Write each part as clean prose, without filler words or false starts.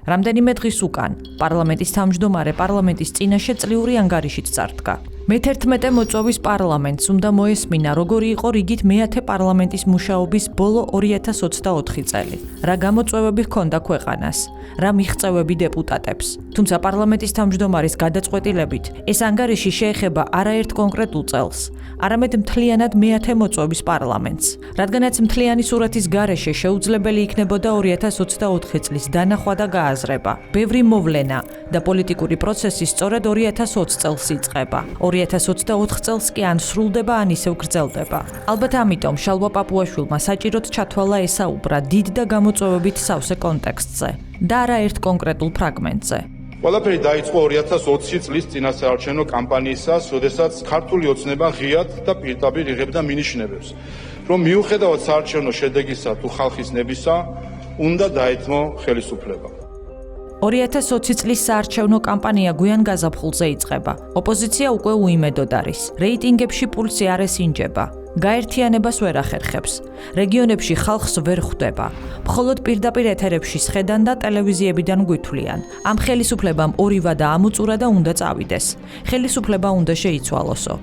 რამდენიმე დღის უკან პარლამენტის თავმჯდომარე პარლამენტის წინაშე წლიური ანგარიშით წარდგა. მე-11 მოწვევის პარლამენტს უნდა მოესმინა, როგორი იყო რიგით მე-10 პარლამენტის მუშაობის ბოლო 2024 წელი. რა გამოწვევები ჰქონდა ქვეყანას, რა მიღწევები დეპუტატებს. თუმცა პარლამენტის თავმჯდომარის გადაწყვეტილებით ეს ანგარიში შეეხება არაერთ კონკრეტულ წელს, არამედ მთლიანად მე-10 მოწვევის პარლამენტს. რადგანაც მთლიანი სურათის გარეშე შეუძლებელი იქნებოდა 2024 წლის დანახვა და გააზრება. ბევრი მოვლენა და პოლიტიკური პროცესი სწორედ 2020 წელს იწყება. 2024 წელს კი ან სრულდება, ან ისევ გრძელდება. ალბათ ამიტომ შალვა პაპუაშვილმა საჭიროდ ჩათვალა ესაუბრა დიდ და გამოწვევებით სავსე კონტექსტზე და არაერთ კონკრეტულ ფრაგმენტზე. ყველაფერი დაიწყო 2020 წლის წინასაარჩევნო კამპანიისას, როდესაც ქართული ოცნება ღიად და პირდაპირ იღებდა მინიშნებებს, რომ მიუხედავად საარჩევნო შედეგისა თუ ხალხის ნებისა, უნდა დაეთმო ხელისუფლება. 2020 წლის საარჩევნო კამპანია გვიან გაზაფხულზე იწყება. ოპოზიცია უკვე უიმედოდ არის. რეიტინგებში პულსი არ ესინჯება. გაერთიანებას ვერ ახერხებს. რეგიონებში ხალხს ვერ ხვდება. მხოლოდ პირდაპირ ეთერებში სხედან და ტელევიზიებიდან გვითვლიან. ამ ხელისუფლებამ ორი ვადა ამოწურა და უნდა წავიდეს. ხელისუფლება უნდა შეიცვალოსო.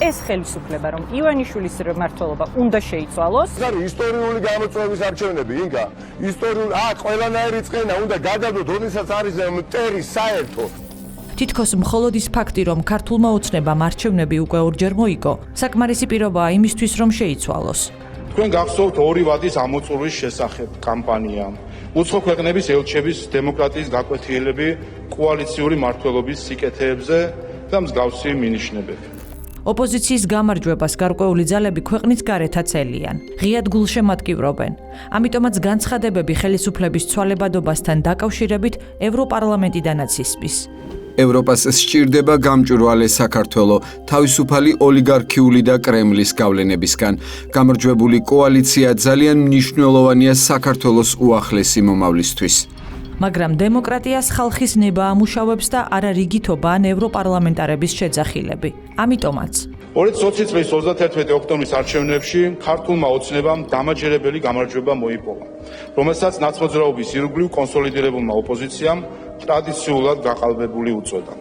ეს ხელისუფლება, რომ ივანიშვილის მმართველობა უნდა შეიცვალოს. ისტორიული გამოწვევის არჩევნები, ინგა. ისტორიული, ყველანაირი წყენა უნდა გადადოთ, როდესაც არის მტერი საერთო. თითქოს მხოლოდ ის ფაქტი, რომ ქართულმა ოცნებამ არჩევნები უკვე ორჯერ მოიგო, საკმარისი პირობაა იმისთვის, რომ შეიცვალოს. თქვენ გახსოვთ ორი ვადის ამოწურვის შესახებ კამპანია. უცხო ქვეყნების ელჩების დემოკრატიის გაკვეთილები კოალიციური მმართველობის სიკეთეებზე და მსგავსი მინიშნებები. ოპოზიციის გამარჯვებას გარკვეული ძალები ქვეყნის გარეთაც ელიან. ღიად გულშემატკივრობენ. ამიტომაც განცხადებები ხელისუფლების ცვალებადობასთან დაკავშირებით ევროპარლამენტიდანაც ისმის. ევროპას სჭირდება გამჭვირვალე საქართველო, თავისუფალი ოლიგარქიული და კრემლის გავლენებისგან. გამარჯვებული კოალიცია ძალიან მნიშვნელოვანია საქართველოს უახლესი მომავლისთვის. მაგრამ დემოკრატიას ხალხის ნება ამუშავებს და არა რიგითობა ან ევროპარლამენტარების შეძახილები. ამიტომაც 2020 წლის 31 ოქტომბრის არჩევნებში ქართულმა ოცნებამ დამაჯერებელი გამარჯვება მოიპოვა, რომელსაც ნაცმოძრაობის ირგვლივ კონსოლიდირებულმა ოპოზიციამ ტრადიციულად გაყალბებული უწოდა.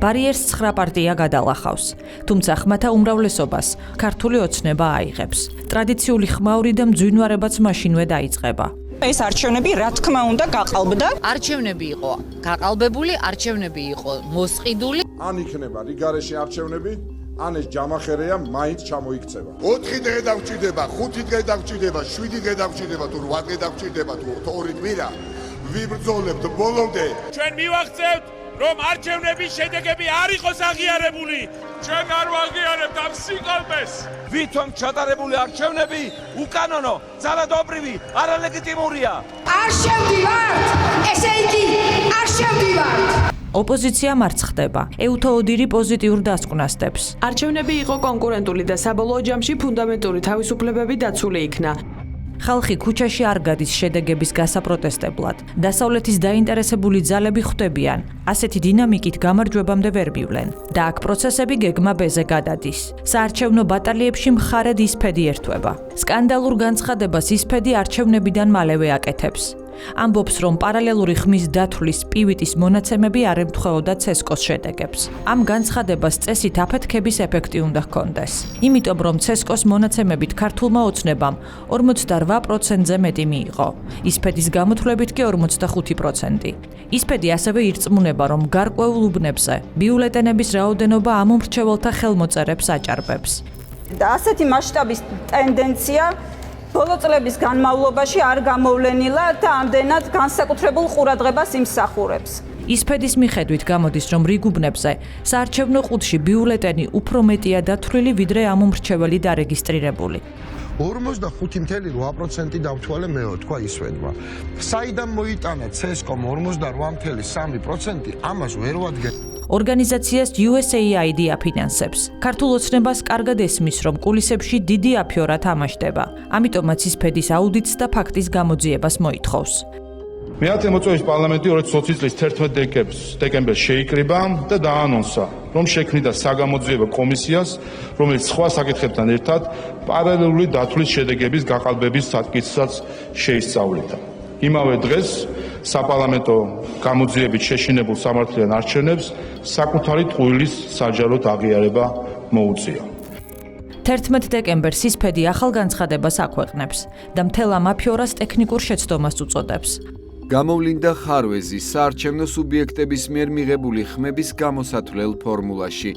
ბარიერს 9 პარტია გადალახავს, თუმცა ხმათა უმრავლესობას ქართული ოცნება აიღებს. ტრადიციული ხმაური და მძვინვარებაც მაშინვე დაიწყება. ეს არჩევნები რა თქმა უნდა გაყალბდა. არჩევნები იყო გაყალბებული, არჩევნები იყო მოსყიდული. ან იქნება რიგარეში არჩევნები, ან ეს ჯამახერეა მაინც ჩამოიქცევა. 4 დღე დაგჭირდება, 5 დღე დაგჭირდება, 7 დღე დაგჭირდება, თუ 8 დღე დაგჭირდება, თუ 2 კვირა. ვიბრძოლებთ ბოლომდე. ჩვენ მივახცევთ, რომ არჩევნების შედეგები არ იყოს აღიარებული. ჩვენ არ ვაღიარებთ ამ სიყალბეს. ვითომ ჩატარებული არჩევნები უკანონო, ძალადობრივი, არალეგიტიმურია. არ შევდივართ, ესე იგი, არ შევდივართ. ოპოზიცია მარცხდება. ეუთო ოდირი პოზიტიურ დასკვნასდებს. არჩევნები იყო კონკურენტული და საბოლოო ჯამში ფუნდამენტური თავისუფლებები დაცული იქნა. ხალხი ქუჩაში არ გადის შედეგების გასაპროტესტებლად. დასავლეთის დაინტერესებული ძალები ხვდებიან. ასეთი დინამიკით გამარჯვებამდე ვერ მივლენ. და აქ პროცესები გეგმა ბეზე გადადის. საარჩევნო ბატალიებში მხარედ ისფედი ერთვება. სკანდალურ განცხადებას ისფედი არჩევნებიდან მალევე აკეთებს. ამბობს, რომ პარალელური ხმის დათვლის პივიტის მონაცემები არ ემთხვეოდა ცესკოს შედეგებს. ამ განცხადებას წესით აფეთქების ეფექტი უნდა ჰქონდეს. იმიტომ, რომ ცესკოს მონაცემებით ქართულმა ოცნებამ 48%-ზე მეტი მიიღო. ისფედის გამოთვლებით კი 45%. ისფედი ასევე ირწმუნება, რომ გარკვეულ უბნებზე ბიულეტენების რაოდენობა ამ უმრჩეველთა ხელმოწერებს აჭარბებს. და ასეთი მასშტაბის ტენდენცია ბოლო წლების განმავლობაში არ გამოვლენილა და ამდენად განსაკუთრებულ ყურადღებას იმსახურებს. ისფედის მიხედვით გამოდის, რომ რიგ უბნებზე საარჩევნო ყუთში ბიულეტენი უფრო მეტია დათვლილი, ვიდრე ამ უმრჩეველი დარეგისტრირებული. 45.8% დავთვალე მეო, თქვა ისვედმა. საიდან მოიტანა ცესკომ 48.3%, ამას ვერ ვადგენ. ორგანიზაციას USAID აფინანსებს. ქართულ ოცნებას კარგად ესმის, რომ კულისებში დიდი აფიორა თამაშდება. ამიტომაც ისფედის აუდიტს და ფაქტის გამოძიებას მოითხოვს. მე-10 მოწვევის პარლამენტი 2020 წლის 11 დეკემბერს შეიკრიბა და დაანონსა, რომ შექმნიდა საგამოძიებო კომისიას, რომელიც სხვა საკითხებთან ერთად პარალელური დათვლის შედეგების გაყალბების საკითხსაც შეისწავლიდა. იმავე დღეს საპარლამენტო გამოძიებით შეშინებულ სამართლიან არჩევნებს საკუთარი ტყუილის საჯაროდ აღიარება მოუწია. 11 დეკემბერს ისფედი ახალ განცხადებას აქვეყნებს და მთელ ამ აფიორას ტექნიკურ შეცდომას უწოდებს. გამოვლინდა ხარვეზი საარჩევნო სუბიექტების მიერ მიღებული ხმების გამოსათვლელ ფორმულაში.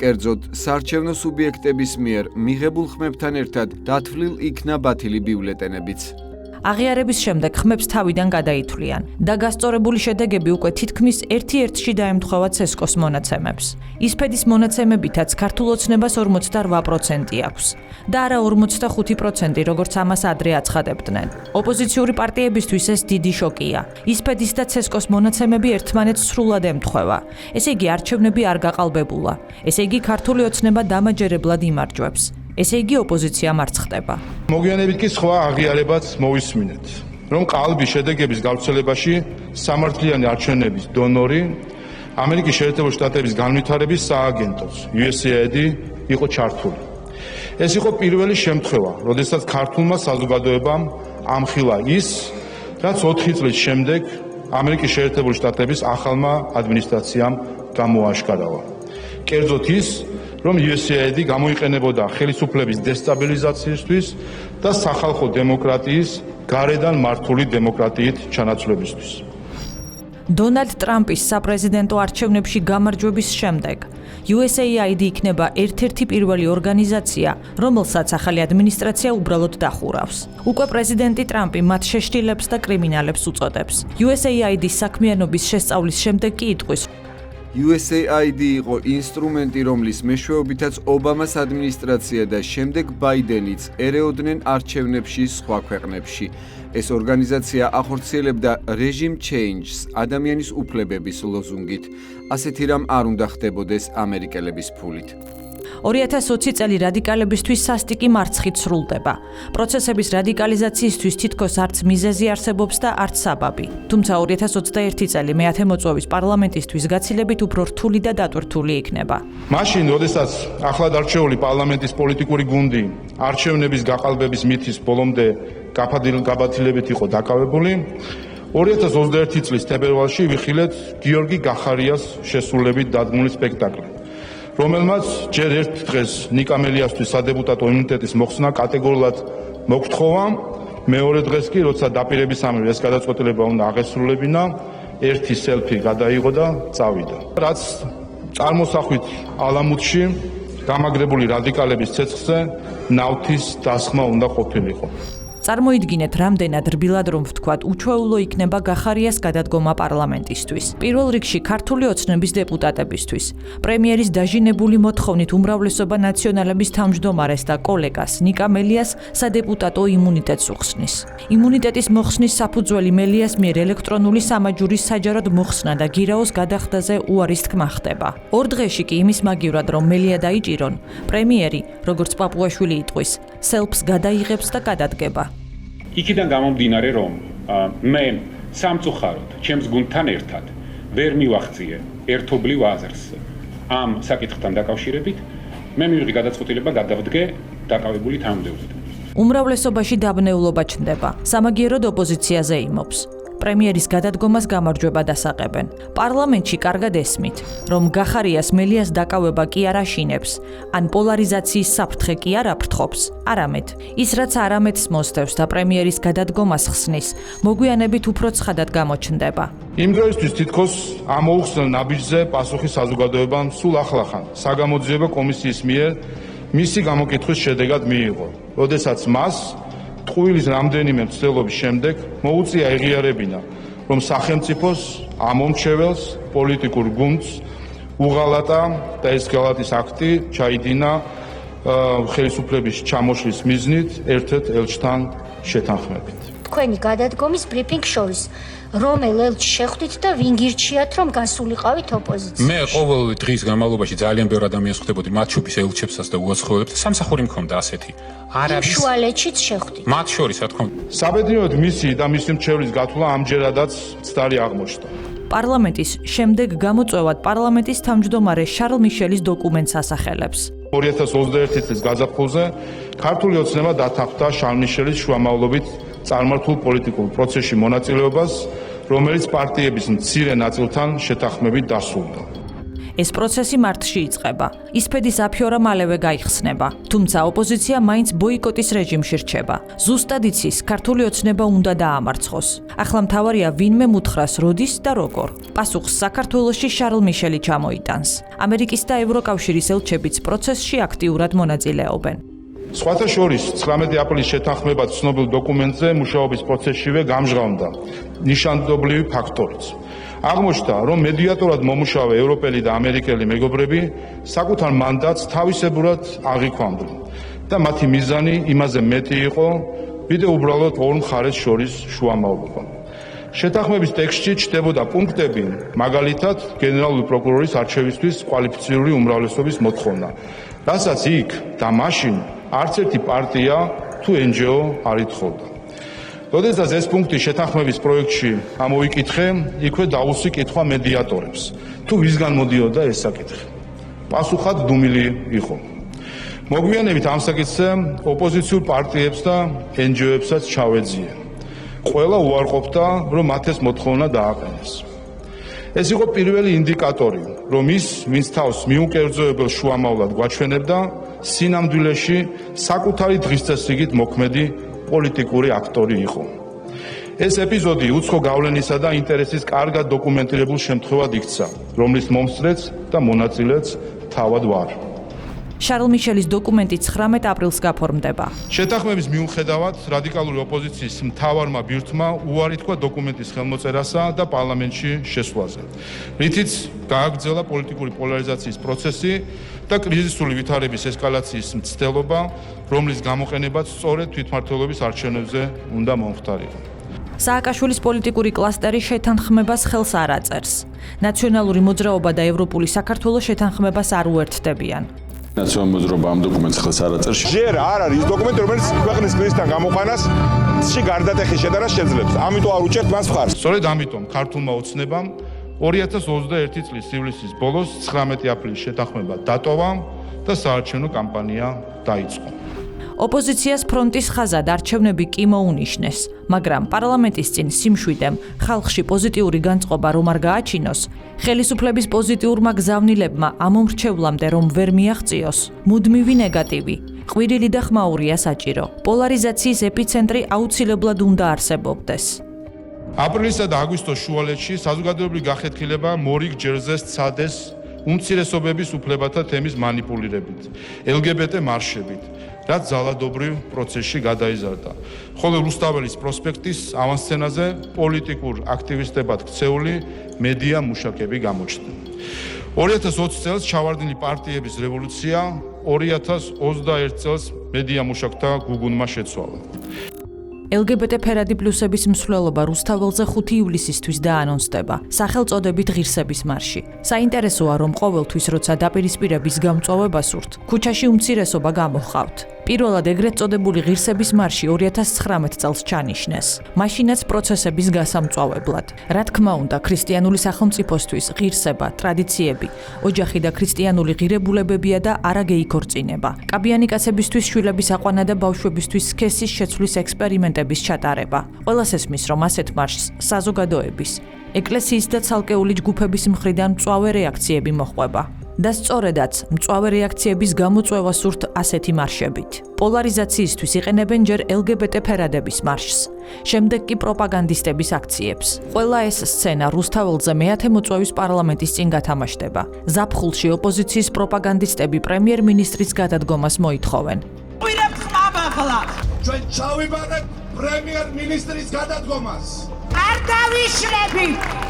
კერძოდ, საარჩევნო სუბიექტების მიერ მიღებულ ხმებთან ერთად დათვლილ იქნა ბათილი ბიულეტენებიც. აღიარების შემდეგ ხმებს თავიდან გადაითვლიან და გასწორებული შედეგები უკვე თითქმის ერთ-ერთში დაემთხვევა ცესკოს მონაცემებს. ისფედის მონაცემებითაც ქართულ ოცნებას 48% აქვს და არა 45%, როგორც ამას ადრე აცხადებდნენ. ოპოზიციური პარტიებისთვის ეს დიდი შოკია. ისფედის და ცესკოს მონაცემები ერთმანეთს სრულად ემთხვევა. ესე იგი, არჩევნები არ გაყალბებულა. ესე იგი, ქართული ოცნება დამაჯერებლად იმარჯვებს. ესე იგი, ოპოზიცია მარცხდება. მოგვიანებით კი სხვა აღიარებაც მოვისმინეთ, რომ ყალბი შედეგების გავრცელებაში სამართლიანი არჩევნების დონორი ამერიკის შეერთებული შტატების განვითარების სააგენტოს USAID იყო ჩართული. ეს იყო პირველი შემთხვევა, როდესაც ქართულმა საზოგადოებამ ამხილა ის, რაც 4 წლის შემდეგ ამერიკის შეერთებული შტატების ახალმა ადმინისტრაციამ გამოაშკარავა. კერძოდ ის, რომ USAID გამოიყენებოდა ხელისუფლების დესტაბილიზაციისთვის და სახალხო დემოკრატიის გარედან მართული დემოკრატიით ჩანაცვლებისთვის. დონალდ ტრამპის საპრეზიდენტო არჩევნებში გამარჯვების შემდეგ USAID იქნება ერთ-ერთი პირველი ორგანიზაცია, რომელსაც ახალი ადმინისტრაცია უბრალოდ დახურავს. უკვე პრეზიდენტი ტრამპი მათ შეშტილებს და კრიმინალებს უწოდებს. USAID-ის საქმიანობის შესწავლის შემდეგ კი იტყვის, USAID იყო ინსტრუმენტი, რომლის მეშვეობითაც ობამას ადმინისტრაცია და შემდეგ ბაიდენიც ერეოდნენ არჩევნებში სხვა ქვეყნებში. ეს ორგანიზაცია ახორციელებდა რეჟიმ ჩეინჯს ადამიანის უფლებების ლოზუნგით. ასეთი რამ არ უნდა ხდებოდეს ამერიკელების ფულით. 2020 წელი რადიკალებისთვის სასტიკი მარცხით სრულდება. პროცესების რადიკალიზაციისთვის თითქოს არც მიზეზი არსებობს და არც საბაბი. თუმცა 2021 წელი მეათე მოწვევის პარლამენტისთვის გაცილებით უფრო რთული და დატვირთული იქნება. მაშინ, როდესაც ახლად არჩეული პარლამენტის პოლიტიკური გუნდი არჩევნების გაყალბების მითის ბოლომდე გაბათილებით იყო დაკავებული, 2021 წლის თებერვალში ვიხილეთ გიორგი გახარიას შესრულებით დადგმული სპექტაკლი, რომელმაც ჯერ ერთ დღეს ნიკა მელიასთვის სადეპუტატო იმუნიტეტის მოხსნა კატეგორიულად მოგთხოვა, მეორე დღეს კი, როცა დაპირებისამებრ ეს გადაწყვეტილება უნდა აღესრულებინა, ერთი სელფი გადაიღო და წავიდა. რაც წარმოსახვით ალამუთში გამაგრებული რადიკალების ცეცხლზე ნავთის დასხმა უნდა ყოფილიყო. წარმოიდგინეთ, რამდენად რბილად რომ ვთქვათ, უჩვეულო იქნება გახარიას გადადგომა პარლამენტისთვის. პირველ რიგში ქართული ოცნების დეპუტატებისთვის. პრემიერის დაჟინებული მოთხოვნით უმრავლესობა ნაციონალების თავმჯდომარეს და კოლეგას ნიკა მელიას სადეპუტატო იმუნიტეტს უხსნის. იმუნიტეტის მოხსნის საფუძველი მელიას მიერ ელექტრონული სამაჯურის საჯაროდ მოხსნა და გირაოს გადახდაზე უარის თქმა ხდება. 2 დღეში კი იმის მაგივრად რომ მელია დაიჭირონ, პრემიერი, როგორც პაპუაშვილი იტყვის, სელფს გადაიღებს და გადადგება. იქიდან გამომდინარე, რომ მე სამწუხაროდ ჩემს გუნდთან ერთად ვერ მივახციე ერთობლივ აზრს ამ საკითხთან დაკავშირებით, მე მივიღე გადაწყვეტილება გადავდგე დაკავებული თანამდებობით. უმრავლესობაში დაბნეულობა ჩნდება. სამაგიეროდ ოპოზიციაზე იმობს. პრემიერის გადადგომას გამარჯვება დასაყებენ. პარლამენტში კარგად ესმით, რომ გახარიას მელიას დაკავება კი არ აშინებს, ან პოლარიზაციის საფრთხე კი არ აფრთხობს, არამედ ის რაც არამედს მოსდევს და პრემიერის გადადგომას ხსნის, მოგვიანებით უფრო ცხადად გამოჩნდება. იმ დროისთვის თითქოს ამოუხსნელ ნაბიჯზე პასუხი საზოგადოებამ სულ ახლახან საგამოძიებო კომისიის მიერ მისი გამოკითხვის შედეგად მიიღო, როდესაც მას ტყუილის რამდენიმე მცდელობის შემდეგ მოუწია ეღიარებინა, რომ სახელმწიფოს ამომრჩეველს პოლიტიკურ გუნდს უღალატა და ეს გალატის აქტი ჩაიდინა ხელისუფლების ჩამოშლის მიზნით ერთ-ერთ ელჩთან შეთანხმებით. თქვენი გადადგომის ბრიფინგ შორის რომელ ელჩს შეხვდით და ვინ გირჩიათ, რომ გასულიყავით ოპოზიციას? მე ყოველ დღის განმავლობაში ძალიან ბევრ ადამიანს ხვდებოდი, მათ შორის ელჩებსაც და უაცხოელებსაც. სამსახური მქონდა ასეთი. არის შუალედშიც შეხვდით. მათ შორის, რა თქმა უნდა. საბედნიეროდ მისი და მისი მრჩევლის გათვლა ამჯერადაც მცდარი აღმოჩნდა. პარლამენტის შემდეგ გამოწვევად პარლამენტის თავმჯდომარე შარლ მიშელის დოკუმენტს ასახელებს. 2021 წლის გაზაფხულზე ქართული ოცნება დათანხმდა შარლ მიშელის შუამავლობით წარმართულ პოლიტიკურ პროცესში მონაწილეობას, რომელიც პარტიების მცირე ნაწილთან შეთანხმებით დასრულდა. ეს პროცესი მარტში იწყება. ისფედის აფიორა მალევე გაიხსნება, თუმცა ოპოზიცია მაინც ბოიკოტის რეჟიმში რჩება. ზუსტად იცის, ქართული ოცნება უნდა დაამარცხოს. ახლა მთავარია ვინმე მუთხრას როდის და როგორ. პასუხს საქართველოში შარლ მიშელი ჩამოიტანს. ამერიკის და ევროკავშირის ელჩებიც პროცესში აქტიურად მონაწილეობენ. სხვათა შორის 19 აპრილის შეთანხმება ცნობილ დოკუმენტზე მუშაობის პროცესშივე გამჟღავნდა ნიშანდობლივი ფაქტორიც. აღმოჩნდა, რომ მედიატორად მომუშავე ევროპელი და ამერიკელი მეგობრები საკუთარ მანდატს თავისებურად აღიქვამდნენ და მათი მიზანი იმაზე მეტი იყო, ვიდრე უბრალოდ ორ მხარეს შორის შუამავლობა. შეთანხმების ტექსტში ჩნდებოდა პუნქტები, მაგალითად, გენერალური პროკურორის არჩევისთვის კვალიფიციური უმრავლესობის მოთხოვნა, რასაც იქ და მაშინ არც ერთი პარტია თუ NGO არ ითხოვდა. როდესაც ეს პუნქტი შეთანხმების პროექტში ამოვიკითხე, იქვე დაუსვი კითხვა მედიატორებს. თუ ვისგან მოდიოდა ეს საკითხი? პასუხად დუმილი იყო. მოგვიანებით ამ საკითხზე ოპოზიციურ პარტიებს და NGO-ებსაც ჩავეძიე. ყველა უარყოფდა, რომ მათ ეს მოთხოვნა დააყენეს. ეს იყო პირველი ინდიკატორი, რომ ის, ვინც თავს მიუკერძოებელ შუამავლად გვაჩვენებდა, სინამდვილეში საკუთარი დღის წესრიგით მოქმედი პოლიტიკური აქტორი იყო. ეს ეპიზოდი უცხო გავლენისა და ინტერესის კარგად დოკუმენტირებულ შემთხვევად იქცა, რომლის მომსწრეც და მონაწილეც თავად ვარ. შარლ მიშელის დოკუმენტი 19 აპრილს გაფორმდება. შეთანხმების მიუხედავად რადიკალური ოპოზიციის მთავარმა ბირთმა უარი თქვა დოკუმენტის ხელმოწერასა და პარლამენტში შესვლაზე, რითიც გააგრძელა პოლიტიკური პოლარიზაციის პროცესი და კრიზისული ვითარების ესკალაციის მცდელობა, რომლის გამოყენებაც სწორედ თვითმმართველობის არჩევნებზე უნდა მომხდარიყო. სააკაშვილის პოლიტიკური კლასტერი შეთანხმებას ხელს არ აწერს. ნაციონალური მოძრაობა და ევროპული საქართველო შეთანხმებას არ უერთდებიან. ნაციონალური მოძრაობა ამ დოკუმენტს ხელს არ აწერს. ჯერ არ არის ის დოკუმენტი, რომელიც ქვეყნის კრიზისთან გამოყვანას გარდატეხის შედარებას შეძლებს. ამიტომ არ უჭერთ მას მხარს. სწორედ ამიტომ ქართულმა ოცნებამ 2021 წლის ივლისის ბოლოს 19 აპრილის შეთანხმება დატოვა და საარჩევნო კამპანია დაიწყო. ოპოზიციას ფრონტის ხაზად არჩევნები კი მოუნიშნეს, მაგრამ პარლამენტის წინ სიმშვიდემ ხალხში პოზიტიური განწყობა რომ არ გააჩინოს, ხელისუფლების პოზიტიურმა გზავნილებმა ამომრჩევლამდე რომ ვერ მიაღწიოს, მუდმივი ნეგატივი, ყვირილი და ხმაურია საჭირო. პოლარიზაციის ეპიცენტრი აუცილებლად უნდა არსებობდეს. აპრილისა და აგვისტოს შუალედში საზოგადოებრივი გახეთქილება მორიგ ჯერზე სცადეს უმცირესობების უფლებათა თემის მანიპულირებით, LGBT მარშებით, რაც ძალადობრივ პროცესში გადაიზარდა. ხოლო რუსთაველის პროსპექტის ავანსცენაზე პოლიტიკურ აქტივისტებად ქცეული მედია მუშაკები გამოჩნდა. 2020 წელს ჩავარდნილი პარტიების რევოლუცია 2021 წელს მედია მუშაკთა გუგუნმა შეცვალა. LGBT ფერადი პლუსების მსვლელობა რუსთაველზე 5 ივლისისთვის დაანონსდება, სახელწოდებით ღირსების მარში. საინტერესოა, რომ ყოველთვის როცა დაპირისპირების გამწვავება სურთ, ქუჩაში უმცირესობა გამოჰყავთ. პირველად ეგრეთ წოდებული ღირსების მარში 2019 წელს ჩანიშნეს. მაშინაც პროცესების გასამწვავებლად. რა თქმა უნდა, ქრისტიანული სახელმწიფოსთვის ღირსება, ტრადიციები, ოჯახი და ქრისტიანული ღირებულებებია და არა გეიქორწინება. კაბიანი კაცებისთვის შვილების აყვანა და ბავშვებისთვის სქესის შეცვლის ექსპერიმენტების ჩატარება. ყველას ესმის, რომ ასეთ მარშს საზოგადოების, ეკლესიის და ცალკეული ჯგუფების მხრიდან მწვავე რეაქციები მოჰყვება. და სწორედაც მწვავე რეაქციების გამოწვევა სურთ ასეთი მარშებით. პოლარიზაციისთვის იყენებენ ჯერ LGBT ფერადების მარშს, შემდეგ კი პროპაგანდისტების აქციებს. ყველა ეს სცენა რუსთაველზე მეათე მოწვევის პარლამენტის წინ გათამაშდება. ზაფხულში ოპოზიციის პროპაგანდისტები პრემიერ-მინისტრის გადადგომას მოითხოვენ. ვირებთ ხმაბაღლა. ჩვენ ჩავიბარეთ პრემიერ-მინისტრის გადადგომას. არ დავიშლები.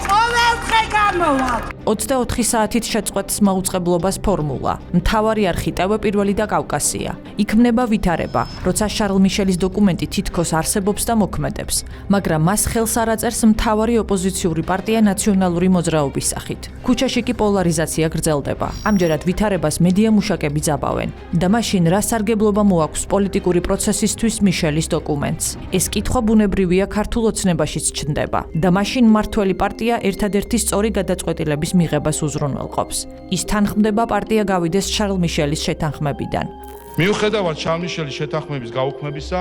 ყოველდღე გამოვალ. 24 საათით შეწყვეტს მაუწყებლობას ფორმულა. მთავარი არხი ტევე პირველი და კავკასია. იქმნება ვითარება, როცა შარლ მიშელის დოკუმენტი თითქოს არსებობს და მოქმედებს, მაგრამ მას ხელს არ აწერს მთავარი ოპოზიციური პარტია ნაციონალური მოძრაობის სახით. ქუჩაში კი პოლარიზაცია გრძელდება. ამჯერად ვითარებას მედია მუშაკები ძაბავენ. და მაშინ რა სარგებლობა მოაქვს პოლიტიკური პროცესისთვის მიშელის დოკუმენტს? ეს კითხვა ბუნებრივია ქართულ ოცნებაშიც ჩნდება და მაშინ მმართველი პარტია ერთადერთი სწორი გადაწყვეტილების მიღებას უზრუნველყოფს. ის თანხმდება პარტია გავიდეს შარლ მიშელის შეთანხმებიდან. მიუხედავად შარლ მიშელის შეთანხმების გაუქმებისა,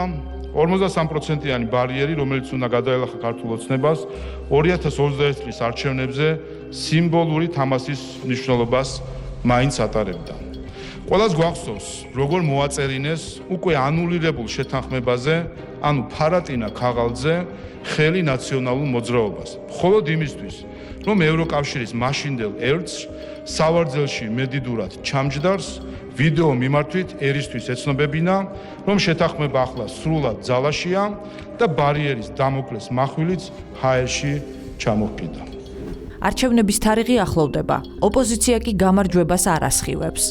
43%-იანი ბარიერი, რომელიც უნდა გადაელახა ქართულ ოცნებას 2021 წლის არჩევნებზე სიმბოლური თამასის მნიშვნელობას მაინც ატარებდა. ყველას გვახსოვს, როგორ მოაწერინეს უკვე ანულირებულ შეთანხმებაზე, ანუ ფარატინა ქაღალდზე ხელი ნაციონალურ მოძრაობას. მხოლოდ იმისთვის, რომ ევროკავშირის მაშინდელ ერთს სავარძელში მედიდურად ჩამჯდარს ვიდეო მიმართვით ერისთვის ეცნობებინა, რომ შეთანხმება ახლა სრულად ძალაშია და ბარიერის დამოკლეს מחვილიც ჰაერში ჩამოჰკიდა. არჩევნების თარიღი ახლოვდება, ოპოზიცია კი გამარჯვებას არ ასხივებს.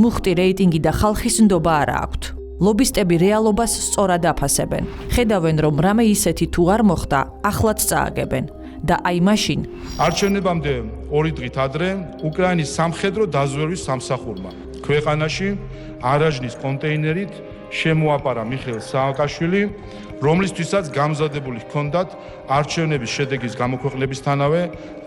მუხტი რეიტინგი და ხალხის ნდობა არა აქვთ. ლობისტები რეალობას სწორად აფასებენ. ხედავენ, რომ რამე ისეთი თუ არ მოხდა, ახლაც წააგებენ. და აი მაშინ არჩევნებამდე 2 დღით ადრე უკრაინის სამხედრო დაზვერვის სამსახურმა ქვეყანაში არაჟნის კონტეინერით შემოაპარა მიხეილ სააკაშვილი, რომლისთვისაც გამზადებული ჰქონდათ არჩევნების შედეგის გამოქვეყნებისთანავე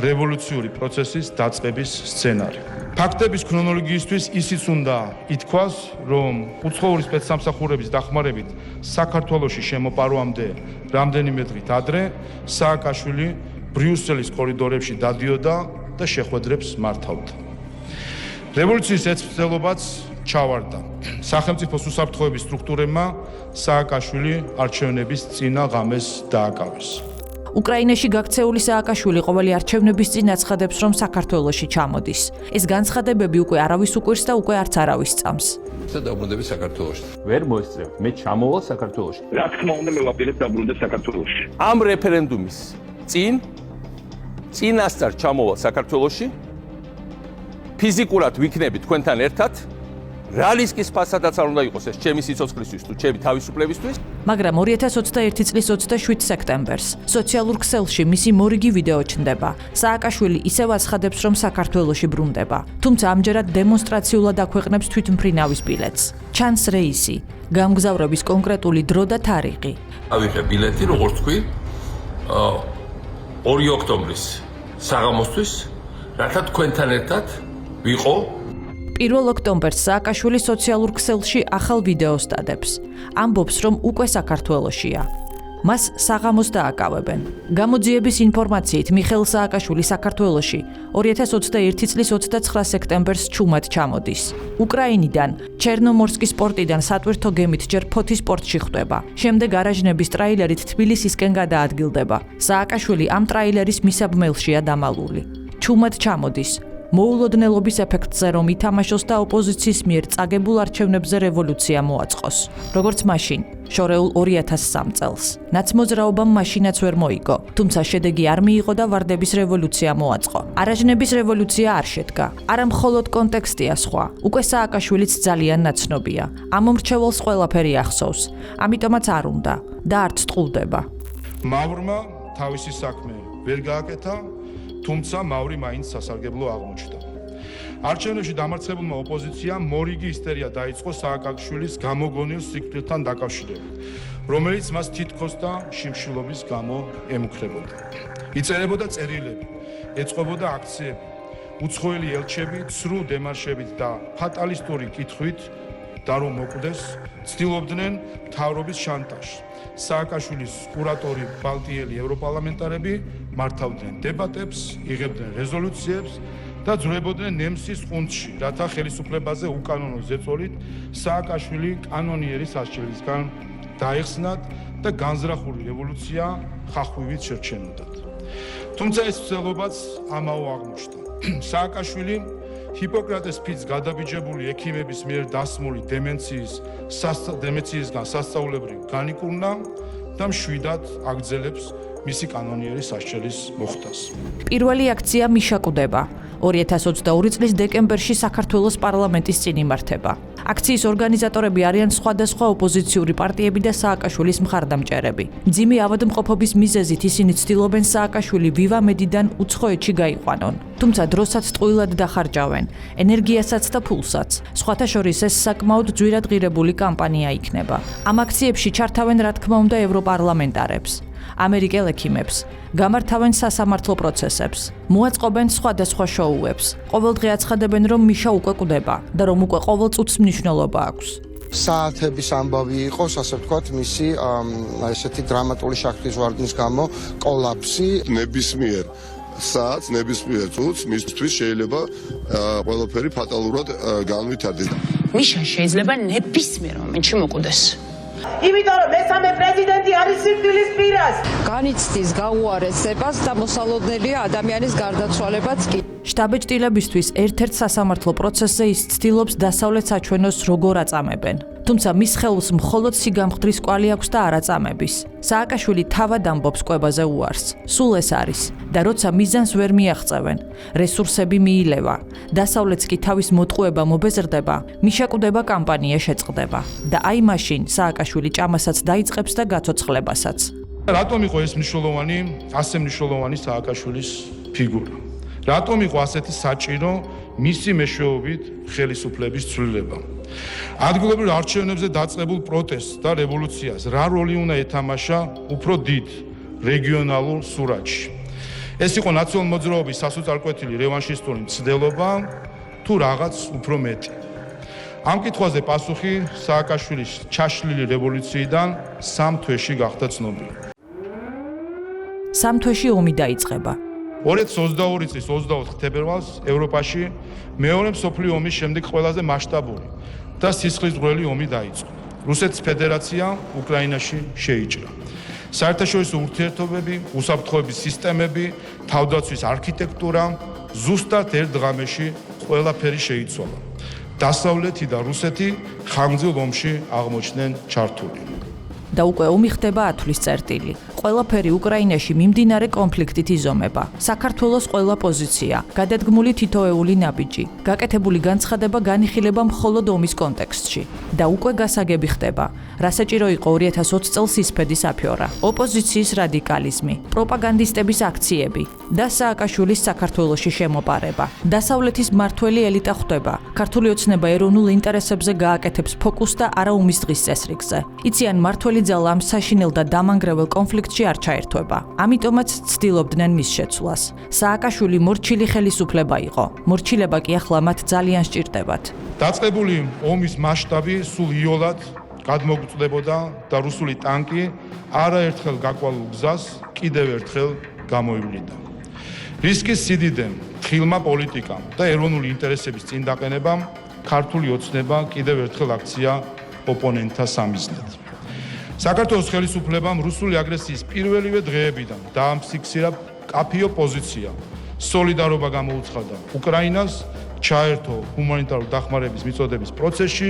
რევოლუციური პროცესის დაწყების სცენარი. ფაქტების ქრონოლოგიისთვის ისიც უნდა ითქვას, რომ უცხოური სპეცსამსახურების დახმარებით საქართველოში შემოპარვამდე რამდენიმე დღით ადრე სააკაშვილი ბრიუსელის კორიდორებში დადიოდა და შეხვედრებს მართავდა. რევოლუციის ეცვლილობაც ჩავარდა. სახელმწიფოს უსაფრთხოების სტრუქტურებმა სააკაშვილი არჩევნების წინა ღამეს დააკავეს. უკრაინაში გაქცეული სააკაშვილი ყოველი არჩევნების წინ აცხადებს, რომ საქართველოში ჩამოდის. ეს განცხადებები უკვე არავის უკვირს და უკვე არც არავის წამს. და დაბრუნდები საქართველოში. ვერ მოესწრებთ. მე ჩამოვალ საქართველოში. რა თქმა უნდა, მე ვაპირებ დაბრუნდე საქართველოში. ამ რეფერენდუმის წინასწარ ჩამოვალ საქართველოში. ფიზიკურად ვიქნები თქვენთან ერთად. რა რისკის ფასადაც არ უნდა იყოს ეს ჩემი სიცოცხლისთვის თუ ჩემი თავისუფლებისთვის. მაგრამ 2021 წლის 27 სექტემბერს სოციალურ ქსელში მისი მორიგი ვიდეო ჩნდება. სააკაშვილი ისევ აცხადებს, რომ საქართველოში ბრუნდება. თუმცა ამჯერად დემონსტრაციულად აქვეყნებს თვითმფრინავის ბილეთს. ჩანს რეისი, გამგზავრების კონკრეტული დრო და თარიღი. ავიღე ბილეთი, როგორც თქვი, 2 ოქტომბრის საღამოსთვის, რათა თქვენთან ერთად ვიყო. 1 ოქტომბერს სააკაშვილი სოციალურ ქსელში ახალ ვიდეოს დადებს. ამბობს, რომ უკვე საქართველოშია. მას საღამოს დააკავებენ. გამოძიების ინფორმაციით მიხეილ სააკაშვილი საქართველოში 2021 წლის 29 სექტემბერს ჩუმად ჩამოდის. უკრაინიდან ჩერნომორსკის პორტიდან სატვირთო გემით ჯერ ფოთის პორტში ხვდება. შემდეგ არაჟნების ტრაილერით თბილისისკენ გადაადგილდება. სააკაშვილი ამ ტრაილერის მისაბმელშია დამალული. ჩუმად ჩამოდის. მოულოდნელობის ეფექტზე რომ ითამაშოს და ოპოზიციის მიერ წაგებულ არჩევნებზე რევოლუცია მოაწყოს. როგორც მაშინ, შორეულ 2003 წელს. ნაცმოძრაობამ მაშინაც ვერ მოიგო, თუმცა შედეგი არ მიიღო და ვარდების რევოლუცია მოაწყო. არაჟნების რევოლუცია არ შედგა. არა მხოლოდ კონტექსტია სხვა, უკვე სააკაშვილიც ძალიან ნაცნობია. ამ მომრჩეველს ყველაფერი ახსოვს, ამიტომაც არ უნდა და არც ტყუდება. მავრმა თავისი საქმე ვერ გააკეთა, თუმცა მავრი მაინც სასარგებლო აღმოჩნდა. არჩევნებში დამარცხებულმა ოპოზიციამ მორიგი ისტერია დაიწყო სააკაშვილის გამოგონილ სიკვდილთან დაკავშირებით, რომელიც მას თითქოს და შიმშილობის გამო ემუქრებოდა. იწერებოდა წერილები, ეწყობოდა აქციები, უცხოელი ელჩები ცრუ დემარშებით და ფატალისტური კითხვით და რომ მოკვდეს, ცდილობდნენ მთავრობის შანტაჟს. სააკაშვილის კურატორი ბალტიელი ევროპარლამენტარები მართავდნენ დებატებს, იღებდნენ რეზოლუციებს და ძვრებოდნენ ნემსის ყუნწში, რათა ხელისუფლებაზე უკანონო ზეწოლით სააკაშვილი კანონიერის არჩევნისგან დაეხსნათ და განზრახული რევოლუცია ხახუივით შერჩენოდათ. თუმცა ეს ცდილობაც ამაო აღმოჩნდა. სააკაშვილი ჰიპოკრატეს ფიცს გადაბიჯებული ექიმების მიერ დასმული დემენციისგან სასწაულებრივ განიკურნა და მშვიდად აგრძელებს მისი კანონიერი სასჯელის მოხდას. პირველი აქცია მიშაკუდება. 2022 წლის დეკემბერში საქართველოს პარლამენტის წინ იმართება. აქციის ორგანიზატორები არიან სხვადასხვა ოპოზიციური პარტიები და სააკაშვილის მხარდამჭერები. მძიმე ავადმყოფობის მიზეზით ისინი ცდილობენ სააკაშვილი ვივამედიდან უცხოეთში გაიყვანონ. თუმცა დროსაც ტყუილად დახარჯავენ, ენერგიასაც და ფულსაც. სხვათა შორის ეს საკმაოდ ძვირადღირებული კამპანია იქნება. ამ აქციებში ჩართავენ რა თქმა უნდა ევროპარლამენტარებს. ამერიკელ ექიმებს, გამართავენ სასამართლო პროცესებს, მოაწყობენ სხვადასხვა შოუებს. ყოველდღე აცხადებენ, რომ მიშა უკვე კვდება და რომ უკვე ყოველ წუთს მნიშვნელობა აქვს. საათების ამბავი იყოს, ასე ვთქვათ, მისი ესეთი დრამატული შაქრის ვარდნის გამო კოლაფსი. ნებისმიერ საათს, ნებისმიერ წუთს მისთვის შეიძლება ყველაფერი ფატალურად განვითარდეს. მიშა შეიძლება ნებისმიერ მომენტში მოკვდეს. იმიტომ რომ მესამე პრეზიდენტი არის სიკვდილის პირას. განიცდის გაუარესებას და მოსალოდნელია ადამიანის გარდაცვალებაც კი. შტაბ-ჭრილებისთვის ერთ-ერთ სასამართლო პროცესზე ის ცდილობს დასავლეთ საჩვენოს როგორ აწამებენ. თუმცა მის ხელს მხოლოდ სიგამხდრის კვალი აქვს და არ აწამების. სააკაშვილი თავად ამბობს კვებაზე უარს. სულ ეს არის და როცა მიზანს ვერ მიაღწევენ, რესურსები მიილევა, დასავლეთს კი თავის მოტყუება მობეზრდება, მიშაკუდება კამპანია შეწყდება და აი მაშინ სააკაშვილი ჭამასაც დაიწყებს და გაცოცხლებასაც. რატომ იყო ეს მნიშვნელოვანი, ასე მნიშვნელოვანი სააკაშვილის ფიგურა? რატომ იყო ასეთი საჭირო მისი მეშვეობით ხელისუფლების ცვლილება? ადგილობრივ არჩევნებზე დაწყებულ პროტესტს და რევოლუციას რა როლი უნდა ეთამაშა უფრო დიდ რეგიონალურ სურათში? ეს იყო ნაციონალ მოძრაობის სასოწარკვეთილი რევანშისტური მცდელობა თუ რაღაც უფრო მეტი? ამ კითხვაზე პასუხი სააკაშვილის ჩაშლილი რევოლუციიდან 3 თვეში გახდა ცნობილი. 3 თვეში ომი დაიწყება. 2022 წლის 24 თებერვალს ევროპაში მეორე მსოფლიო ომის შემდეგ ყველაზე მასშტაბური და სისხლისმღვრელი ომი დაიწყო. რუსეთის ფედერაცია უკრაინაში შეიჭრა. საერთაშორისო ურთიერთობები, უსაფრთხოების სისტემები, თავდაცვის არქიტექტურა ზუსტად ერთ დღამში ყველაფერი შეიცვალა. დასავლეთი და რუსეთი ხანგრძლივ ომში აღმოჩნდნენ ჩართული. და უკვე ომი ხდება ათვლის წერტილი. ყველაფერი უკრაინაში მიმდინარე კონფლიქტით იზომება. საქართველოს ყველა პოზიცია, გადადგმული თითოეული ნაბიჯი, გაკეთებული განცხადება განიხილება მხოლოდ ომის კონტექსტში. და უკვე გასაგები ხდება, რა საჭირო იყო 2020 წელს ისფედის აფიორა, ოპოზიციის რადიკალიზმი, პროპაგანდისტების აქციები და სააკაშვილის საქართველოში შემოპარება. დასავლეთის მმართველი ელიტა ხვდება, ქართული ოცნება ეროვნულ ინტერესებზე გააკეთებს ფოკუსს და არა ომის დღის წესრიგზე. იციან მმართველი ძალა ამ საშინელ და დამანგრეველ კონფლიქტში არ ჩაერთვება. ამიტომაც ცდილობდნენ მის შეცვლას. სააკაშვილი მორჩილი ხელისუფლება იყო. მორჩილება კი ახლა მათ ძალიან სჭირდებათ. დაწყებული ომის მასშტაბი სულ იოლად გადმოგვწდებოდა და რუსული ტანკი არაერთხელ გაკვალულ გზას კიდევ ერთხელ გამოივლიდა. რისკის სიდიდემ, თხილმა პოლიტიკამ და ეროვნული ინტერესების წინ დაყენებამ ქართული ოცნება კიდევ ერთხელ აქცია ოპონენტთა სამიზნედ. საქართველოს ხელისუფლებამ რუსული აგრესიის პირველივე დღეებიდან დაამფიქსირა კაფიო პოზიცია. სოლიდარობა გამოუცხადა უკრაინას, ჩაერთო ჰუმანიტარული დახმარების მიწოდების პროცესში,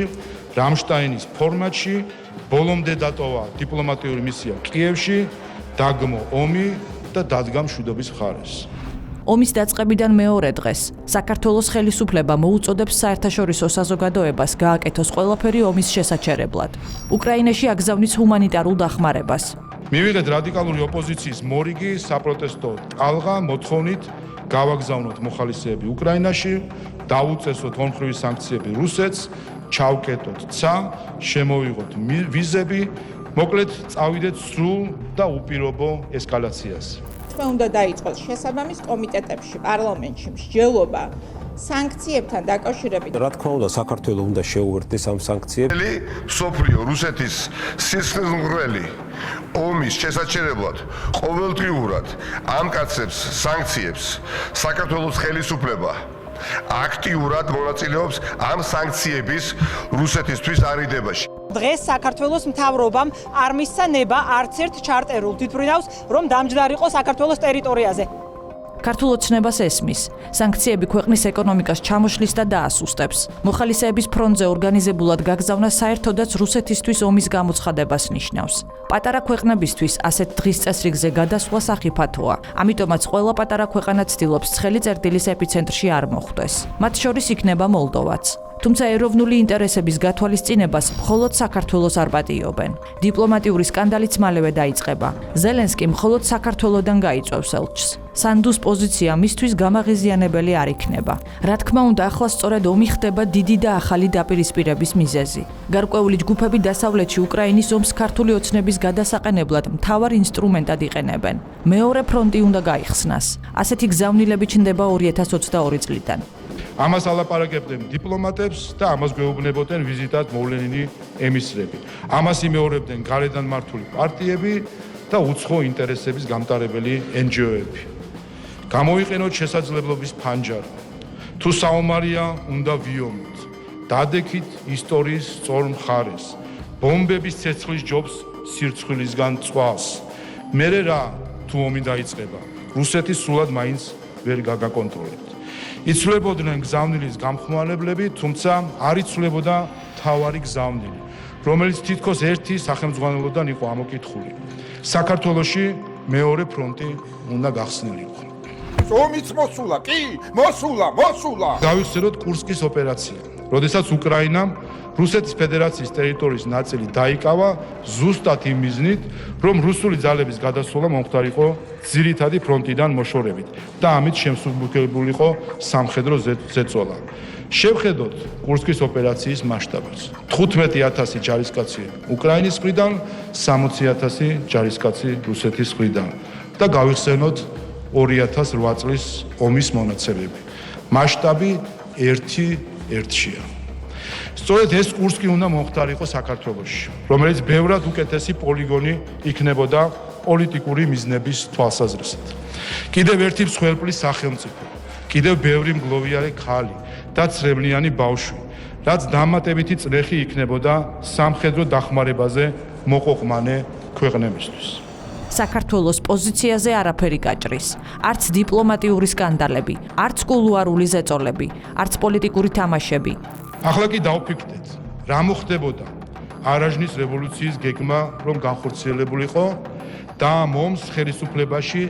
რამშტაინის ფორმატში, ბოლომდე დატოვა დიპლომატიური მისია კიევში, დაგმო ომი და დადგა მშვიდობის მხარეს. ომის დაწყებიდან მეორე დღეს საქართველოს ხელისუფლება მოუწოდებს საერთაშორისო საზოგადოებას გააკეთოს ყველაფერი ომის შესაჩერებლად. უკრაინაში აგზავნის ჰუმანიტარულ დახმარებას. მივიღეთ რადიკალური ოპოზიციის მორიგი საპროტესტო ტალღა მოთხოვნით გავაგზავნოთ მოხალისეები უკრაინაში, დაუწესოთ ორმხრივი სანქციები რუსეთს, ჩავკეტოთ ცა, შემოვიღოთ ვიზები, მოკლედ წავიდეთ სრულ და უპირობო ესკალაციას. უნდა დაიწყოს შესაბამის კომიტეტებში, პარლამენტში მსჯელობა სანქციებთან დაკავშირებით. რა თქმა უნდა, საქართველოს უნდა შეუერთდეს ამ სანქციებს. სოფლიო რუსეთის სისხლისმღვრელი ომის შესაჩერებლად ყოველდღიურად ამკაცებს სანქციებს. საქართველოს ხელისუფლება აქტიურად მონაწილეობს ამ სანქციების რუსეთისთვის არიდებაში. დღეს საქართველოს მთავრობამ არ მისცა ნება არც ერთ ჩარტერულ თვითმფრინავს, რომ დამჯდარიყო საქართველოს ტერიტორიაზე. ქართულ ოცნებას ესმის. სანქციები ქვეყნის ეკონომიკას ჩამოშლის და დაასუსტებს. მოხალისეების ფრონტზე ორგანიზებულად გაგზავნა საერთოდაც რუსეთისთვის ომის გამოცხადებას ნიშნავს. პატარა ქვეყნებისთვის ასეთ დღის წესრიგზე გადასვლა სახიფათოა. ამიტომაც ყველა პატარა ქვეყანა ცდილობს ცხელი წერტილის ეპიცენტრში არ მოხვდეს. მათ შორის იქნება მოლდოვაც. თუმცა ეროვნული ინტერესების გათვალისწინებას მხოლოდ საქართველოს არ პატიობენ. დიპლომატიური სკანდალიც მალევე დაიწყება. ზელენსკი მხოლოდ საქართველოდან გაიწვევს ელჩს. სანდუს პოზიცია მისთვის გამაღიზიანებელი არ იქნება. რა თქმა უნდა, ახლა სწორედ ომი ხდება დიდი და ახალი დაპირისპირების მიზეზი. გარკვეული ჯგუფები დასავლეთში უკრაინის ომს ქართული ოცნების გადასაყენებლად მთავარ ინსტრუმენტად იყენებენ. მეორე ფრონტი უნდა გაიხსნას. ასეთი გზავნილები ჩნდება 2022 წლიდან. ამას ალაპარაკებდნენ დიპლომატებს და ამას გვეუბნებოდნენ ვიზიტად მოვლენილი ემისრები. ამას იმეორებდნენ გარედან მართული პარტიები და უცხო ინტერესების გამტარებელი NGO-ები. გამოიყენოთ შესაძლებლობის ფანჯარა. თუ საომარია, უნდა ვიომოთ. დადექით ისტორიის სწორ მხარეს. ბომბების ცეცხლის ჯობს სირცხვილისგან წვას. მერე რა, თუ ომი დაიწყება, რუსეთი სულად მაინც ვერ გაგაკონტროლებთ. იცვლებოდნენ გზავნილის გამხმარებლები, თუმცა არ იცვლებოდა მთავარი გზავნილი, რომელიც თითქოს ერთი სახელმძღვანელოდან იყო ამოკითხული. საქართველოში მეორე ფრონტი უნდა გახსნილიყო. ომიც მოსულა, კი, მოსულა. გავიხსენოთ კურსკის ოპერაცია. როდესაც უკრაინამ რუსეთის ფედერაციის ტერიტორიის ნაწილი დაიკავა ზუსტად იმ მიზნით, რომ რუსული ძალების გადასვლა მომხდარიყო ძირითადი ფრონტიდან მოშორებით და ამით შემსუბუქებულიყო სამხედრო ზეწოლა. შევხედოთ კურსკის ოპერაციის მასშტაბს. 15,000 ჯარისკაცი უკრაინის მხრიდან, 60,000 ჯარისკაცი რუსეთის მხრიდან და გავიხსენოთ 2008 წლის ომის მონაცემები. მასშტაბი 1:1-ია. სწორედ ეს კურსკი უნდა მომხდარიყო საქართველოში, რომელიც ბევრად უკეთესი პოლიგონი იქნებოდა პოლიტიკური მიზნების თვალსაზრისით. კიდევ ერთი მსხვერპლის სახელმწიფო, კიდევ ბევრი მგლოვიარე ქალი და წრემლიანი ბავშვი, რაც დამატებითი წრეხი იქნებოდა სამხედრო დახმარებაზე მოყოყმანე ქვეყნებისთვის. საქართველოს პოზიციაზე არაფერი გაჭრის. არც დიპლომატიური სკანდალები, არც კულუარული ზეწოლები, არც პოლიტიკური თამაშები. ახლა კი დავფიქრდეთ, რა მოხდებოდა არაჟნის რევოლუციის გეგმა, რომ განხორციელებულიყო და მომს ხელისუფლებაში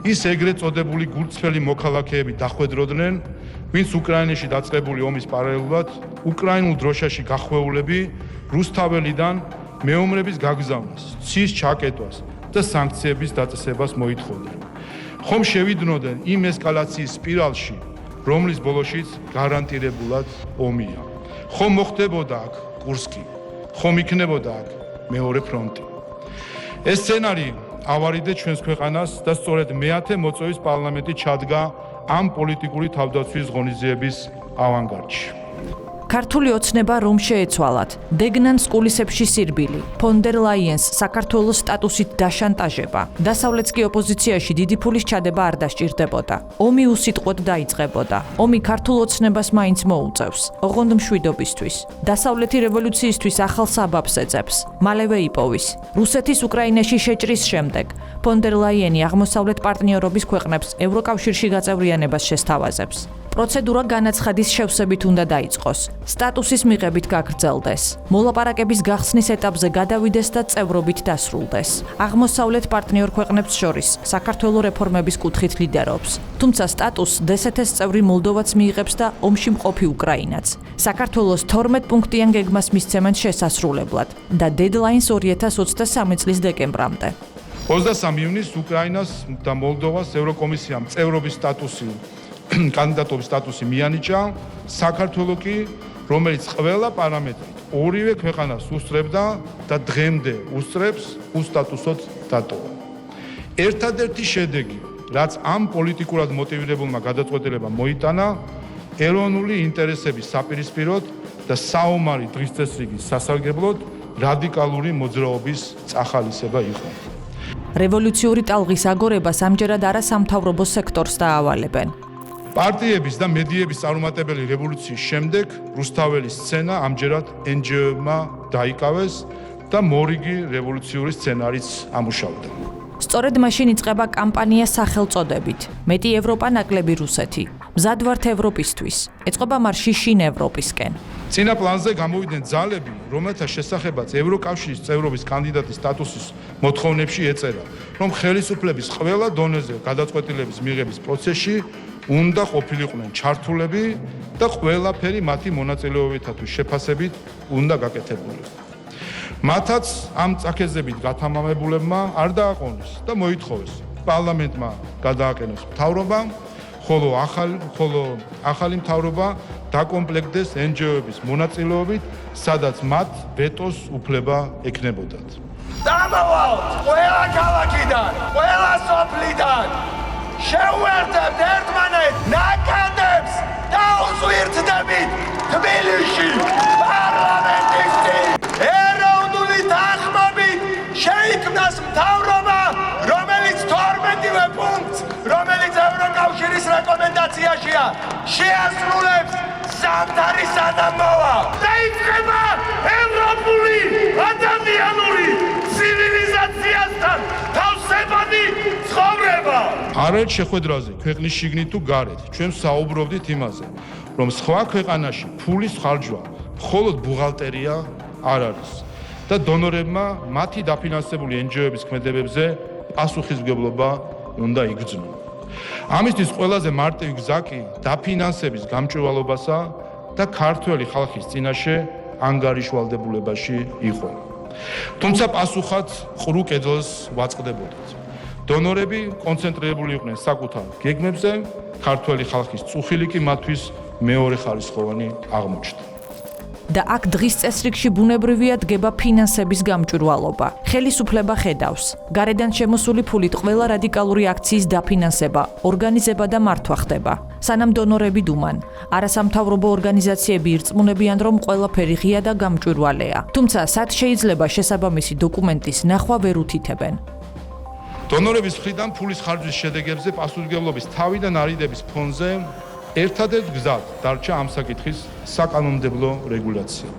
ის ეგრეთ წოდებული გულწრფელი მოქალაქეები დახვედროდნენ, ვინც უკრაინაში დაწყებული ომის პარალელურად უკრაინულ დროშაში გახვეულები რუსთაველიდან მეომრების გაგზავნას, ცის ჩაკეტვას და სანქციების დაწესებას მოითხოვდნენ. ხომ შევიდნოდნენ იმ ესკალაციის სპირალში, რომლის ბოლოშიც გარანტირებულად ომია. ხომ მოხდებოდა აქ კურსკი, ხომ იქნებოდა აქ მეორე ფრონტი. ეს სცენარი ავარიდეთ ჩვენს ქვეყანას და სწორედ მე-10 მოწვევის პარლამენტი ჩადგა ამ პოლიტიკური თავდაცვის ღონისძიების ავანგარდში. ქართული ოცნება რომ შეეცვალათ, დეგნან სკულისებში სირბილი, ფონ დერ ლაიენს საქართველოს სტატუსით დაშანტაჟება, დასავლეთს კი ოპოზიციაში დიდი ფულის ჩადება არ დასჭირდებოდა. ომი უსიტყვოდ დაიწყებოდა. ომი ქართულ ოცნებას მაინც მოუწევს, ოღონდ მშვიდობისთვის. დასავლეთი რევოლუციისთვის ახალ საბაბს ეძებს, მალევე იპოვის. რუსეთის უკრაინაში შეჭრის შემდეგ, ფონ დერ ლაიენი აღმოსავლეთ პარტნიორობის ქვეყნებს ევროკავშირში გაწევრიანებას შესთავაზებს. პროცედურა განაცხადის შევსებით უნდა დაიწყოს, სტატუსის მიღებით გაგრძელდეს, მოლაპარაკების გახსნის ეტაპზე გადავიდეს და წევრობით დასრულდეს. აღმოსავლეთ პარტნიორ ქვეყნებს შორის საქართველოს რეფორმების კუთხით ლიდერობს, თუმცა სტატუსს დსთ-ს წევრი მოლდოვაც მიიღებს და ომში მყოფი უკრაინაც. საქართველოს 12 პუნქტიან გეგმას მისცემენ შესასრულებლად და დედლაინს 2023 წლის დეკემბრამდე. 23 ივნისს უკრაინას და მოლდოვას ევროკომისიამ წევრობის სტატუსი კანდიდატობის სტატუსი მიანიჭა, საქართველო კი, რომელიც ყველა პარამეტრით ორივე ქვეყანას უსწრებდა და დღემდე უსწრებს, უსტატუსოდ დატოვა. ერთადერთი შედეგი, რაც ამ პოლიტიკურად მოტივირებულმა გადაწყვეტილებამ მოიტანა, ეროვნული ინტერესების საპირისპიროდ და საომარი დღის წესრიგის სასარგებლოდ რადიკალური მოძრაობის წახალისება იყო. რევოლუციური ტალღის აგორებას ამჯერად არასამთავრობო სექტორს დაავალებენ. პარტიების და მედიების წარუმატებელი რევოლუციის შემდეგ რუსთაველის სცენა ამჯერად NGO-მა დაიკავეს და მორიგი რევოლუციური სცენარიც ამუშავდა. სწორედ მაშინ იწყება კამპანია სახელწოდებით მეტი ევროპა ნაკლები რუსეთი. მზად ვართ ევროპისთვის. ეწყობა მარში შინ ევროპისკენ. წინა პლანზე გამოვიდნენ ძალები, რომელთა შესახებაც ევროკავშირის წევრობის კანდიდატის სტატუსის მოთხოვნებში ეწერა, რომ ხელისუფლების ყველა დონეზე გადაწყვეტილების მიღების პროცესში უნდა ყოფილიყვნენ ჩართულები და ყველაფერი მათი მონაწილეობითა თუ შეფასებით უნდა გაკეთებულიყო. მათაც ამ წაქეზებით გათამამებულებმა არ დააყოვნეს და მოითხოვეს პარლამენტმა გადააყენოს მთავრობა, ხოლო ახალი მთავრობა დაკომპლექტდეს NGO-ების მონაწილეობით, სადაც მათ ვეტოს უფლება ექნებოდათ. დამავალთ ყველა ქალაქიდან, ყველა სოფლიდან. შევერთებთ ერთმანეთს ნაკადებს და უზვიეთ ორგანიზაცია შეასრულებს ზამთარი სადამოვა. დაიწყება ევროპული ადამიანური ცივილიზაციასთან თავსებადი ცხოვრება. არ არის შეხვედრაზე ქვეყნის შიგნით თუ გარეთ. ჩვენ საუბრობდით იმაზე, რომ სხვა ქვეყანაში ფულის ხარჯვა მხოლოდ ბუღალტერია არ არის და დონორებმა მათი დაფინანსებული NGO-ების ქმედებებზე პასუხისმგებლობა უნდა იგრძნონ. ამისთვის ყველაზე მარტივი გზა კი დაფინანსების გამჭვირვალობასა და ქართველი ხალხის წინაშე ანგარიშვალდებულებაში იყო. თუმცა პასუხად ყრუ კედელს ვაწყდებოდით. დონორები კონცენტრირებული იყვნენ საკუთარ გეგმებზე, ქართველი ხალხის წუხილი კი მათთვის მეორე ხარისხოვანი აღმოჩნდა. და აქ დღის წესრიგში ბუნებრივია დგება ფინანსების გამჭვირვალობა. ხელისუფლება ხედავს გარედან შემოსული ფულით ყველა რადიკალური აქციის დაფინანსება, ორგანიზება და მართვა ხდება. სანამ დონორები დუმან, არასამთავრობო ორგანიზაციები ირწმუნებიან, რომ ყველაფერი ღია და გამჭვირვალეა. თუმცა სად შეიძლება შესაბამისი დოკუმენტის ნახვა ვერ უთითებენ. დონორების მხრიდან ფულის ხარჯვის შედეგებზე პასუხისმგებლობის თავიდან არიდების ფონზე ერთადერთ გზად დარჩა ამ საკითხის საკანონმდებლო რეგულაცია.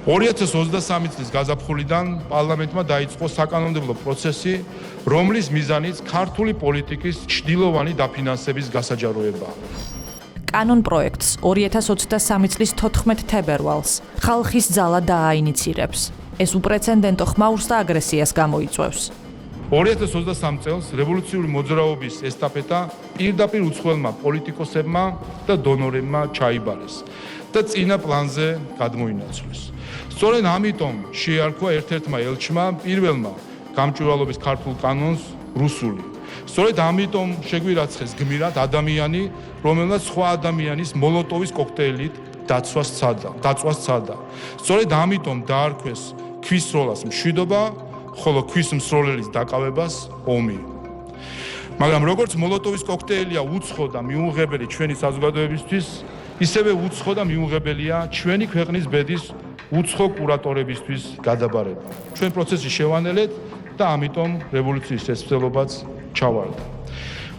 2023 წლის გაზაფხულიდან პარლამენტმა დაიწყო საკანონმდებლო პროცესი, რომლის მიზანიც ქართული პოლიტიკის ჩრდილოვანი დაფინანსების გასაჯაროებაა. კანონ პროექტს 2023 წლის 14 თებერვალს ხალხის ძალა დააინიცირებს. ეს უპრეცედენტო ხმაურს და აგრესიას გამოიწვევს. 2023 წელს რევოლუციური მოძრაობის ესტაფეტა პირდაპირ უცხოელმა პოლიტიკოსებმა და დონორებმა ჩაიბარეს და წინა პლანზე გადმოინაცვლეს. სწორედ ამიტომ შეარქვა ერთ-ერთმა ელჩმა პირველმა გამჭვირვალობის ქართულ კანონს რუსული. სწორედ ამიტომ შეგვირაცხეს გმირად ადამიანი, რომელმაც სხვა ადამიანის მოლოტოვის კოქტეილით დაცვას სცადა. სწორედ ამიტომ დაარქვეს ქვის სროლას მშვიდობა, ხოლო ქვის მსროლელის დაკავებას ომი. მაგრამ როგორც მოლოტოვის კოქტეილია უცხო და მიუღებელი ჩვენი საზოგადოებისთვის, ისევე უცხო და მიუღებელია ჩვენი ქვეყნის ბედის უცხო კურატორებისთვის გადაბარება. ჩვენ პროცესი შევანელეთ და ამიტომ რევოლუციის ესწრებაც ჩავარდა.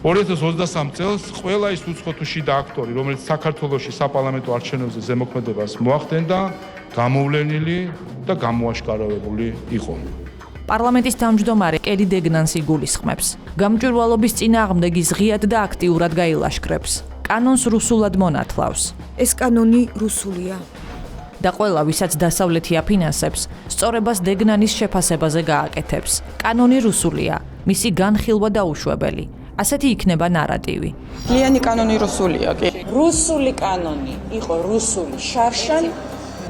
2023 წელს ყველა ის უცხო თუ შიდა აქტორი, რომელიც საქართველოში საპარლამენტო არჩევნებზე ზემოქმედებას მოახდენდა, გამოვლენილი და გამოაშკარავებული იყო. პარლამენტის თავმჯდომარე კელი დეგნანს იგულისხმებს. გამჭვირვალობის წინააღმდეგის ღიად და აქტიურად გაილაშქრებს. კანონს რუსულად მონათლავს. ეს კანონი რუსულია. და ყველა, ვისაც დასავლეთი აფინანსებს, სწორებას დეგნანის შეფასებაზე გააკეთებს. კანონი რუსულია, მისი განხილვა დაუშვებელი. ასეთი იქნება ნარატივი. ლიანი კანონი რუსულია კი. რუსული კანონი იყო რუსული შარშან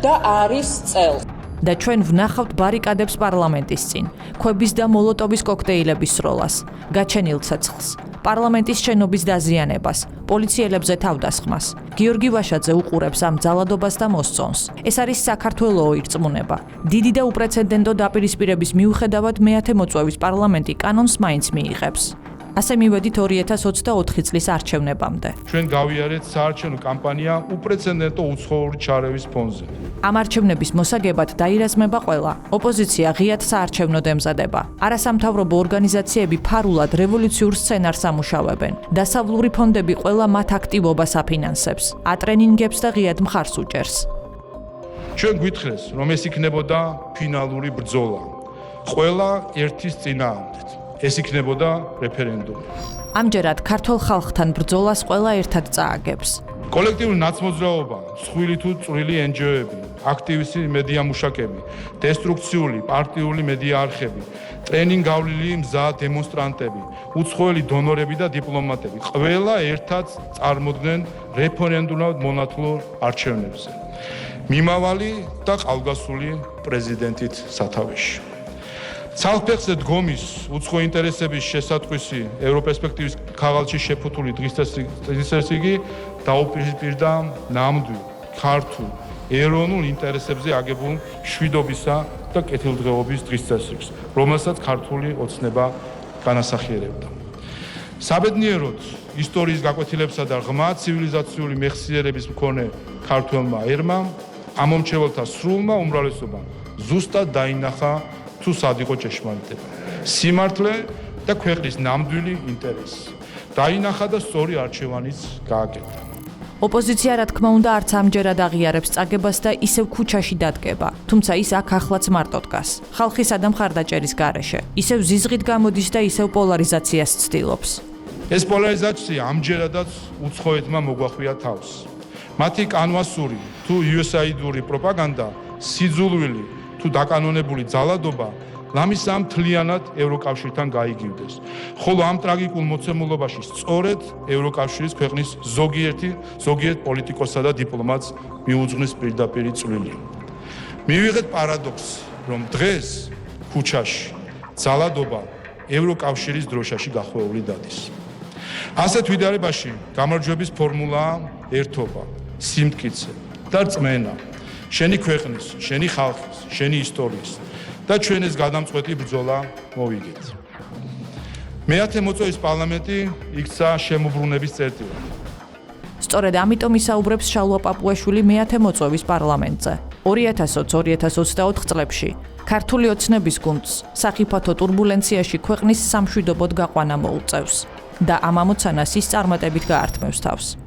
და არის წელს. და ჩვენ ვნახავთ ბარიკადებს პარლამენტის წინ, ქვების და მოლოტოვის კოქტეილების სროლას, გაჩენილ ცეცხლს, პარლამენტის შენობის დაზიანებას, პოლიციელებზე თავდასხმას. გიორგი ვაშაძე უყურებს ამ ძალადობას და მოსწონს. ეს არის საქართველოს ირწმუნება. დიდი და უპრეცედენტო დაპირისპირების მიუხედავად მეათე მოწვევის პარლამენტი კანონს მაინც მიიღებს. ასე მივედით 2024 წლის არჩევნებამდე. ჩვენ გავიარეთ საარჩევნო კამპანია უპრეცედენტო უცხოური ჩარევის ფონზე. ამ არჩევნების მოსაგებად დაირაზმება ყველა. ოპოზიცია ღიად საარჩევნოდ ემზადება. არასამთავრობო ორგანიზაციები ფარულად რევოლუციურ სცენარს ამუშავებენ. დასავლური ფონდები ყველა მათ აქტივობას აფინანსებს, ატრენინგებს და ღიად მხარს უჭერს. ჩვენ გვითხრეს, რომ ეს იქნებოდა ფინალური ბრძოლა. ყველა ერთის წინააღმდეგ. ეს იქნებოდა რეფერენდუმი. ამჯერად ქართულ ხალხთან ბრძოლას ყველა ერთად წააგებს. კოლექტიური ნაცმოძრაობა, მსხვილი თუ წვრილი NGO-ები, აქტივისტი მედია მუშაკები, დესტრუქციული პარტიული მედია არხები, ტრენინგ-გავლილი მზა დემონსტრანტები, უცხოელი დონორები და დიპლომატები, ყველა ერთად წარმოდგნენ რეფერენდუმად მონათლულ არჩევნებზე. მიმავალი და ყალგასული პრეზიდენტით სათავეში. ცალფეხზე დგომის უცხო ინტერესების შესატყვისი ევროპერსპექტივის ქაღალდში შეფუთული დღის წესრიგი დაუპირისპირდა ნამდვილ ქართულ ეროვნულ ინტერესებზე აგებულ მშვიდობისა და კეთილდღეობის დღის წესრიგს, რომელსაც ქართული ოცნება განასახიერებდა. საბედნიეროდ ისტორიის გაკვეთილებსა და ღრმა ცივილიზაციური მეხსიერების მქონე ქართველმა ერმა ამომრჩეველთა სრულმა უმრავლესობამ ზუსტად დაინახა თუ სად იყო ჭეშმარიტება, სიმართლე და ქვეყნის ნამდვილი ინტერესი. დაინახა და სწორი არჩევანიც გააკეთა. ოპოზიცია რა თქმა უნდა არც ამჯერად აღიარებს წაგებას და ისევ ქუჩაში დადგება, თუმცა ის აქ ახლაც მარტო დგას. ხალხისა და მხარდაჭერის გარეშე, ისევ ზიზღით გამოდის და ისევ პოლარიზაციას ცდილობს. ეს პოლარიზაცია ამჯერადაც უცხოეთმა მოგვახვია თავს. მათი კანვასური თუ USAID-ური პროპაგანდა, სიძულვილი თუ დაკანონებული ძალადობა ლამისამ მთლიანად ევროკავშირთან გაიგივდეს. ხოლო ამ ტრაგიკულ მოცემულობაში სწორედ ევროკავშირის ქვეყნის ზოგიერთ პოლიტიკოსსა და დიპლომატს მიუძღვნის პირდაპირი წვლილი. მივიღეთ პარადოქსი, რომ დღეს ქუჩაში ძალადობა ევროკავშირის დროშაში გახვეული დადის. ასეთ ვიდარებაში გამარჯვების ფორმულაა ერთობა, სიმტკიცე და რწმენა. შენი ქვეყნის, შენი ხალხის, შენი ისტორიის და ჩვენ ეს გადამწყვეტი ბრძოლა მოვიგეთ. მე-10 მოწვევის პარლამენტი იქცა შემოbrunების წერტილად. სწორედ ამიტომ ისაუბრებს შალვა პაპუაშვილი მე-10 მოწვევის პარლამენტზე. 2020-2024 წლებში ქართული ოცნების გუნდს სახიფათო ტურბულენციაში ქვეყნის სამშვიდობოდ გაყვანა მოუწევს და ამ ამოცანას ის წარმატებით გაართმევს თავს.